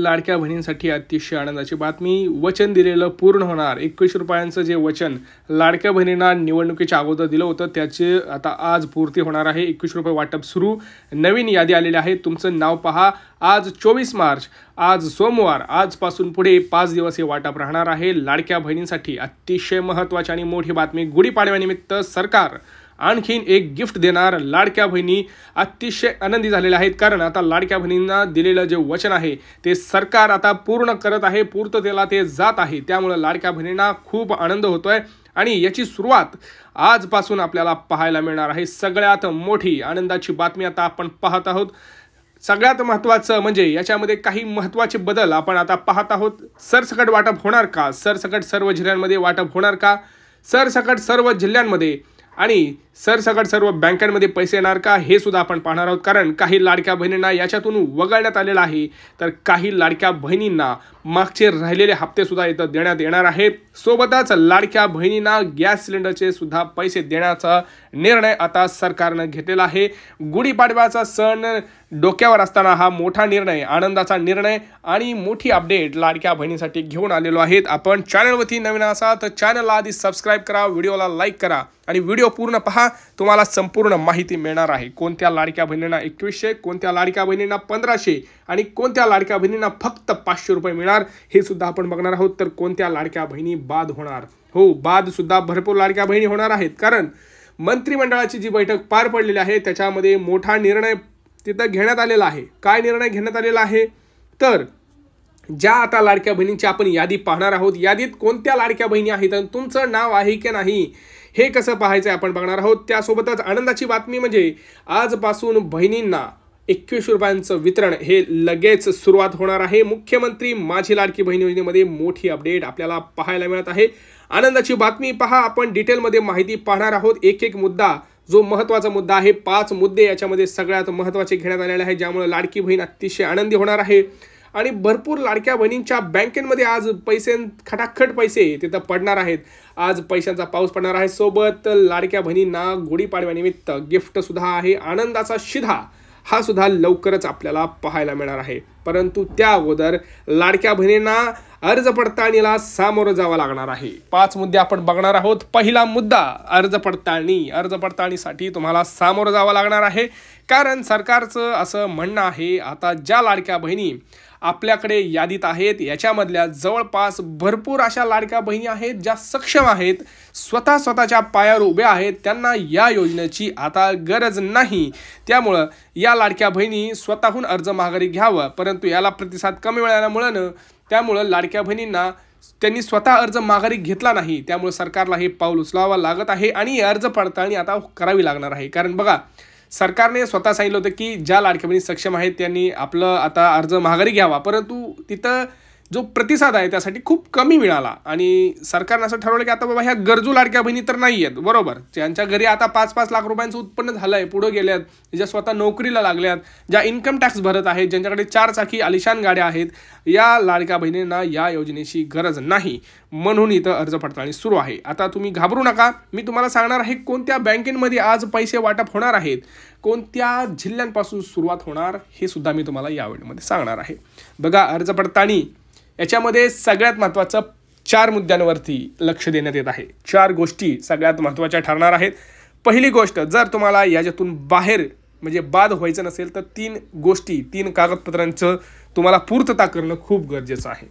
लाडक्या बहिणींसाठी अतिशय आनंदाची बातमी. वचन दिलेलं पूर्ण होणार. 21 रुपयांचं जे वचन लाडक्या बहिणींना निवडणुकीच्या अगोदर दिलं होतं त्याचे आता आज पूर्ती होणार आहे. 21 रुपये वाटप सुरू. नवीन यादी आलेली आहे. तुमचं नाव पहा. आज 24 मार्च, आज सोमवार, आजपासून पुढे 5 दिवस हे वाटप राहणार आहे. लाडक्या बहिणींसाठी अतिशय महत्त्वाची आणि मोठी बातमी. गुढीपाडव्यानिमित्त सरकार आणखीन एक गिफ्ट देणार. लाडक्या बहिणी अतिशय आनंदी झालेल्या आहेत, कारण आता लाडक्या बहिणींना दिलेलं जे वचन आहे ते सरकार आता पूर्ण करत आहे, पूर्ततेला ते जात आहे. त्यामुळे लाडक्या बहिणींना खूप आनंद होतोय आणि याची सुरुवात आजपासून आपल्याला पाहायला मिळणार आहे. सगळ्यात मोठी आनंदाची बातमी आता आपण पाहत आहोत. सगळ्यात महत्त्वाचं म्हणजे याच्यामध्ये काही महत्त्वाचे बदल आपण आता पाहत आहोत. सरसकट वाटप होणार का? सरसकट सर्व जिल्ह्यांमध्ये वाटप होणार का? सरसकट सर्व जिल्ह्यांमध्ये आणि सरसकट सर्व बँकांमध्ये पैसे येणार का? हे सुद्धा आपण पाहणार आहोत, कारण काही लाडक्या बहिणींना याच्यातून वगळण्यात आलेलं आहे, तर काही लाडक्या बहिणींना मागचे राहिलेले हप्ते सुद्धा इथं देण्यात येणार आहेत. सोबतच लाडक्या बहिणींना गॅस सिलेंडरचे सुद्धा पैसे देण्याचा निर्णय आता सरकारनं घेतलेला आहे. गुढीपाडव्याचा सण डोक्यावर असताना हा मोठा निर्णय, आनंदाचा निर्णय आणि मोठी अपडेट लाडक्या बहिणींसाठी घेऊन आलेलो आहेत. आपण चॅनलवरती नवीन असाल तर चॅनलला आधी सबस्क्राईब करा, व्हिडिओला लाईक करा आणि व्हिडिओ पूर्ण पहा. तुम्हाला संपूर्ण माहिती मिळणार आहे. कोणत्या लाडक्या बहिणींना 2100, कोणत्या लाडक्या बहिणींना 1500 आणि कोणत्या लाडक्या बहिणींना फक्त 500 रुपये मिळणार हे सुद्धा आपण बघणार आहोत. तर कोणत्या लाडक्या बहिणी बाद होणार? हो, बाद सुद्धा भरपूर लाडक्या बहिणी होणार आहेत, कारण मंत्रिमंडळाची जी बैठक पार पडलेली आहे त्याच्यामध्ये मोठा निर्णय तिथं घेण्यात आलेला आहे. काय निर्णय घेण्यात आलेला आहे? तर ज्या आता लाडक्या बहिणींची आपण यादी पाहणार आहोत, यादीत कोणत्या लाडक्या बहिणी आहेत आणि तुमचं नाव आहे की नाही हे कसं पाहायचं आपण बघणार आहोत. त्यासोबतच आनंदाची बातमी म्हणजे आजपासून बहिणींना 21 रुपयांचं वितरण हे लगेच सुरुवात होणार आहे. मुख्यमंत्री माझी लाडकी बहीण योजनेमध्ये मोठी अपडेट आपल्याला पाहायला मिळत आहे. आनंदाची बातमी पहा. आपण डिटेलमध्ये माहिती पाहणार आहोत. एक एक मुद्दा, जो महत्त्वाचा मुद्दा आहे, 5 मुद्दे याच्यामध्ये सगळ्यात महत्त्वाचे घेण्यात आलेले आहे, ज्यामुळे लाडकी बहीण अतिशय आनंदी होणार आहे. आणि भरपूर लाडक्या बहिणींच्या बँकेमध्ये आज पैसे, खटाखट पैसे तिथं पडणार आहेत. आज पैशांचा पाऊस पडणार आहे. सोबत लाडक्या बहिणींना गुढीपाडव्यानिमित्त गिफ्ट सुद्धा आहे. आनंदाचा शिधा हा सुद्धा लवकरच आपल्याला पाहायला मिळणार आहे. परंतु त्या अगोदर लाडक्या बहिणींना अर्ज पडताळणीला सामोरं जावं लागणार आहे. 5 मुद्दे आपण बघणार आहोत. पहिला मुद्दा अर्ज पडताळणी. अर्ज पडताळणीसाठी तुम्हाला सामोरं जावं लागणार आहे, कारण सरकारचं असं म्हणणं आहे, आता ज्या लाडक्या बहिणी आपल्याकडे यादीत आहेत याच्यामधल्या जवळपास भरपूर अशा लाडक्या बहिणी आहेत ज्या सक्षम आहेत, स्वतःच्या पायावर उभ्या आहेत, त्यांना या योजनेची आता गरज नाही. त्यामुळं या लाडक्या बहिणी स्वतःहून अर्ज माघारी घ्यावं, परंतु याला प्रतिसाद कमी मिळाल्यामुळं त्यामुळं लाडक्या बहिणींना त्यांनी स्वतः अर्ज माघारी घेतला नाही. त्यामुळे सरकारला हे पाऊल उचलावं लागत आहे आणि अर्ज पडताळणी आता करावी लागणार आहे. कारण बघा, सरकारने स्वतः सांगितलं होतं की ज्या लाडक्या बहिणी सक्षम आहेत त्यांनी आपलं आता अर्ज माघारी घ्यावा, परंतु तिथं जो प्रतिसाद आहे त्यासाठी खूप कमी मिळाला आणि सरकारनं असं ठरवलं की आता बाबा ह्या गरजू लाडक्या बहिणी तर नाही आहेत, बरोबर, ज्यांच्या घरी आता 5-5 लाख रुपयांचं उत्पन्न झालं आहे, पुढं गेल्यात, ज्या स्वतः नोकरीला लागल्यात, ज्या इन्कम टॅक्स भरत आहेत, ज्यांच्याकडे 4 चाकी आलिशान गाड्या आहेत, या लाडक्या बहिणींना या योजनेची गरज नाही. म्हणून इथं अर्ज पडताळणी सुरू आहे. आता तुम्ही घाबरू नका. मी तुम्हाला सांगणार आहे कोणत्या बँकेमध्ये आज पैसे वाटप होणार आहेत, कोणत्या जिल्ह्यांपासून सुरुवात होणार हे सुद्धा मी तुम्हाला या व्हिडिओमध्ये सांगणार आहे. बघा, अर्ज पडताळणी याच्यामध्ये सगळ्यात महत्त्वाचं 4 मुद्द्यांवरती लक्ष देण्यात येत आहे. 4 गोष्टी सगळ्यात महत्त्वाच्या ठरणार आहेत. पहिली गोष्ट, जर तुम्हाला याच्यातून बाहेर म्हणजे बाद व्हायचं नसेल तर 3 गोष्टी, 3 कागदपत्रांचं तुम्हाला पूर्तता करणं खूप गरजेचं आहे.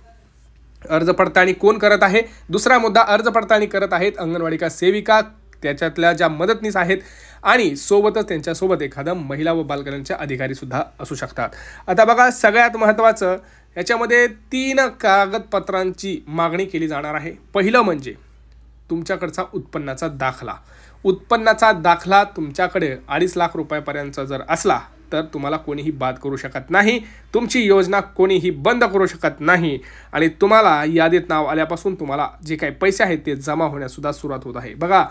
अर्ज पडताळणी कोण करत आहे? दुसरा मुद्दा, अर्ज पडताळणी करत आहेत अंगणवाडी का सेविका, त्याच्यातल्या ज्या मदतनीस आहेत आणि सोबतच त्यांच्यासोबत एखादा महिला व बालकल्याणचे अधिकारी सुद्धा असू शकतात. आता बघा, सगळ्यात महत्त्वाचं याच्यामध्ये 3 कागदपत्रांची मागणी केली जाणार आहे. पहिलं म्हणजे तुमच्याकडचा उत्पन्नाचा दाखला. उत्पन्नाचा दाखला तुमच्याकडे 2.5 लाख रुपयापर्यंत जर असला तर तुम्हाला कोणीही बाद करू शकत नाही. तुमची योजना कोणीही बंद करू शकत नाही आणि तुम्हाला यादीत नाव आल्यापासून तुम्हाला जे काही पैसे आहेत ते जमा होण्यासुद्धा सुरुवात होत आहे. बघा,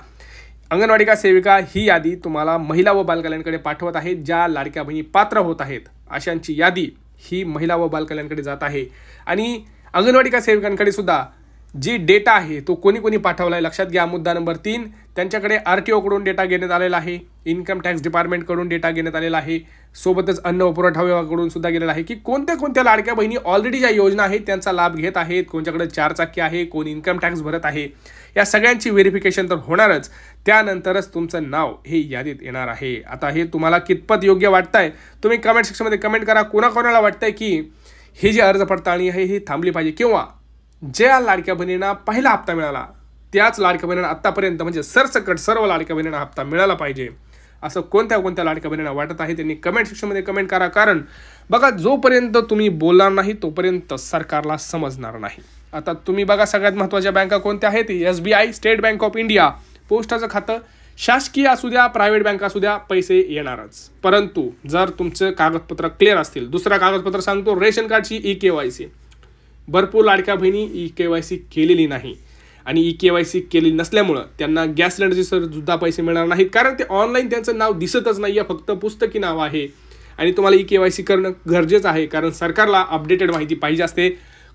अंगणवाडी का सेविका ही यादी तुम्हाला महिला व बालकल्याणकडे पाठवत आहेत. ज्या लाडक्या बहिणी पात्र होत आहेत अशांची यादी ही महिला व बालकल्याणकडे जात आहे आणि अंगणवाडी का सेविकांकडे सुद्धा जी डेटा आहे तो कोणी कोणी पाठवला आहे लक्षात घ्या. मुद्दा नंबर 3, त्यांच्याकडे RTO कडून डेटा घेण्यात आलेला आहे, इन्कम टॅक्स डिपार्टमेंटकडून डेटा घेण्यात आलेला आहे, सोबतच अन्न व पुरवठा विभागाकडून सुद्धा गेलेला आहे की कोणत्या कोणत्या लाडक्या बहिणी ऑलरेडी ज्या योजना आहेत त्यांचा लाभ घेत आहेत, कोणच्याकडे 4 चाकी आहे, कोण इन्कम टॅक्स भरत आहे, या सगळ्यांची व्हेरिफिकेशन तर होणारच. त्यानंतरच तुमचं नाव हे यादीत येणार आहे. आता हे तुम्हाला कितपत योग्य वाटतंय तुम्ही कमेंट सेक्शनमध्ये कमेंट करा. कोणाकोणाला वाटतंय की ही जी अर्ज पडताळणी आहे ही थांबली पाहिजे, किंवा ज्या लाडक्या बहिणींना पहिला हप्ता मिळाला त्याच लाडक्या बहिणींना आत्तापर्यंत म्हणजे सरसकट सर्व लाडक्या बहिणींना हप्ता मिळाला पाहिजे असं कोणत्या कोणत्या लाडक्या बहिणींना वाटत आहे त्यांनी कमेंट सेक्शनमध्ये कमेंट करा. कारण बघा, जोपर्यंत तुम्ही बोलणार नाही तोपर्यंत सरकारला समजणार नाही. आता तुम्ही बघा, सगळ्यात महत्त्वाच्या बँका कोणत्या आहेत? SBI, state bank of India, पोस्टाचं खातं, शासकीय असू द्या प्रायव्हेट बँका असू द्या, पैसे येणारच. परंतु जर तुमचं कागदपत्र क्लिअर असतील, दुसरा कागदपत्र सांगतो, रेशन कार्डची EKYC. भरपूर लाडक्या बहिणी EKYC केलेली नाही आणि EKYC केलेली नसल्यामुळं त्यांना गॅस सिलेंडरचे सुद्धा पैसे मिळणार नाहीत, कारण ते ऑनलाईन त्यांचं नाव दिसतच नाही आहे, फक्त पुस्तकी नाव आहे. आणि तुम्हाला EKYC करणं गरजेचं आहे, कारण सरकारला अपडेटेड माहिती पाहिजे असते.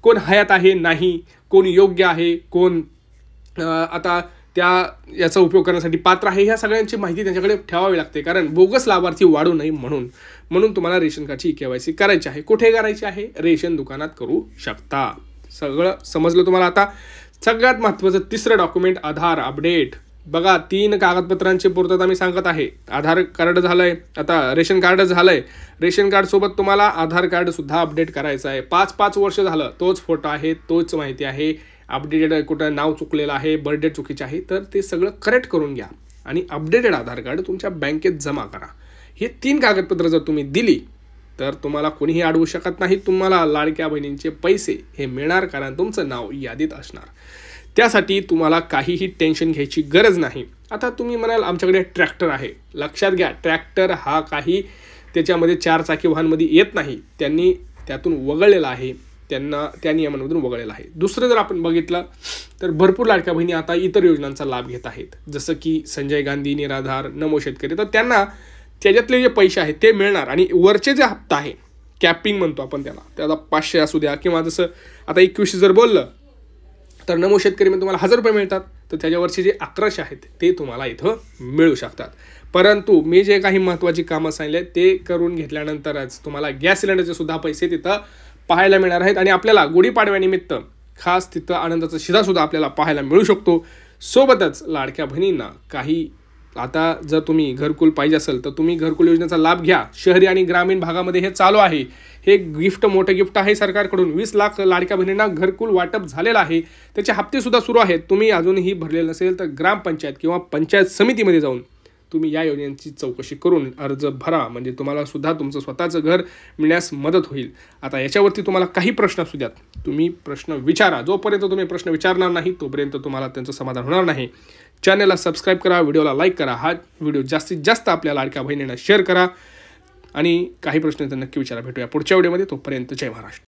कोण हयात आहे, नाही, कोण योग्य आहे, कोण आता याचा उपयोग करण्यासाठी पात्र आहे, ह्या सगळ्यांची माहिती त्यांच्याकडे ठेवावी लागते, कारण बोगस लाभार्थी वाढू नये म्हणून तुम्हाला रेशन कार्डची EKYC करायची आहे. कुठे करायची आहे? रेशन दुकानात करू शकता. सगळं समजलं तुम्हाला. आता सगळ्यात महत्त्वाचं तिसरं डॉक्युमेंट, आधार अपडेट. बघा, 3 कागदपत्रांची पूर्तता मी सांगत आहे. आधार कार्ड झालंय, आता रेशन कार्ड झालंय. रेशन कार्ड सोबत तुम्हाला आधार कार्ड सुद्धा अपडेट करायचं आहे. 5-5 वर्ष झालं तोच फोटो आहे, तोच माहिती आहे. अपडेटेड कुठं नाव चुकलेलं आहे, बर्थ डेट चुकीची आहे, तर ते सगळं करेक्ट करून घ्या आणि अपडेटेड आधार कार्ड तुमच्या बँकेत जमा करा. हे 3 कागदपत्र जर तुम्ही दिली तर तुम्हाला कोणीही अडवू शकत नाही. तुम्हाला लाडक्या बहिणींचे पैसे हे मिळणार, कारण तुमचं नाव यादीत असणार. त्यासाठी तुम्हाला काहीही टेन्शन घ्यायची गरज नाही. आता तुम्ही म्हणाल आमच्याकडे ट्रॅक्टर आहे. लक्षात घ्या, ट्रॅक्टर हा काही त्याच्यामध्ये 4 चाकी वाहनमध्ये येत नाही, त्यांनी त्यातून वगळलेला आहे, त्यांना त्या नियमांमधून वगळलेला आहे. दुसरं जर आपण बघितलं तर भरपूर लाडक्या बहिणी आता इतर योजनांचा लाभ घेत आहेत, जसं की संजय गांधी, निराधार, नमो शेतकरी. तर त्यांना त्याच्यातले जे पैसे आहेत ते मिळणार आणि वरचे जे हप्ता आहे, कॅपिंग म्हणतो आपण त्याला 500 असू द्या, किंवा जसं आता 21 जर बोललं तर नमो शेतकरीमध्ये तुम्हाला 1000 रुपये मिळतात, तर त्याच्यावरचे जे 1100 आहेत ते तुम्हाला इथं मिळू शकतात. परंतु मी जे काही महत्त्वाची कामं सांगितले ते करून घेतल्यानंतरच तुम्हाला गॅस सिलेंडरचे सुद्धा पैसे तिथं पाहायला मिळणार आहेत. आणि आपल्याला गुढीपाडव्यानिमित्त खास तिथं आनंदाचा शिधासुद्धा आपल्याला पाहायला मिळू शकतो. सोबतच लाडक्या बहिणींना काही, आता जर तुम्ही घरकुल पाहिजे असेल तर तुम्ही घरकुल योजनेचा लाभ घ्या. शहरी आणि ग्रामीण भागामध्ये हे चालू आहे. हे गिफ्ट, मोठं गिफ्ट आहे सरकारकडून. 20 लाख लाडक्या बहिणींना घरकुल वाटप झालेलं आहे. त्याचे हप्ते सुद्धा सुरू आहेत. तुम्ही अजूनही भरलेले नसेल तर ग्रामपंचायत किंवा पंचायत समितीमध्ये जाऊन तुम्ही या योजनेची चौकशी करून अर्ज भरा, म्हणजे तुम्हाला सुद्धा तुमचं स्वतःचं घर मिळण्यास मदत होईल. आता याच्यावरती तुम्हाला काही प्रश्न असू द्यात, तुम्ही प्रश्न विचारा. जोपर्यंत तुम्ही प्रश्न विचारणार नाही तोपर्यंत तुम्हाला त्यांचं समाधान होणार नाही. चॅनलला सबस्क्राईब करा, व्हिडिओला लाईक करा, हा व्हिडिओ जास्तीत जास्त आपल्या लाडक्या बहिणींना शेअर करा आणि काही प्रश्न तर नक्की विचारा. भेटूया पुढच्या व्हिडिओमध्ये. तोपर्यंत जय महाराष्ट्र.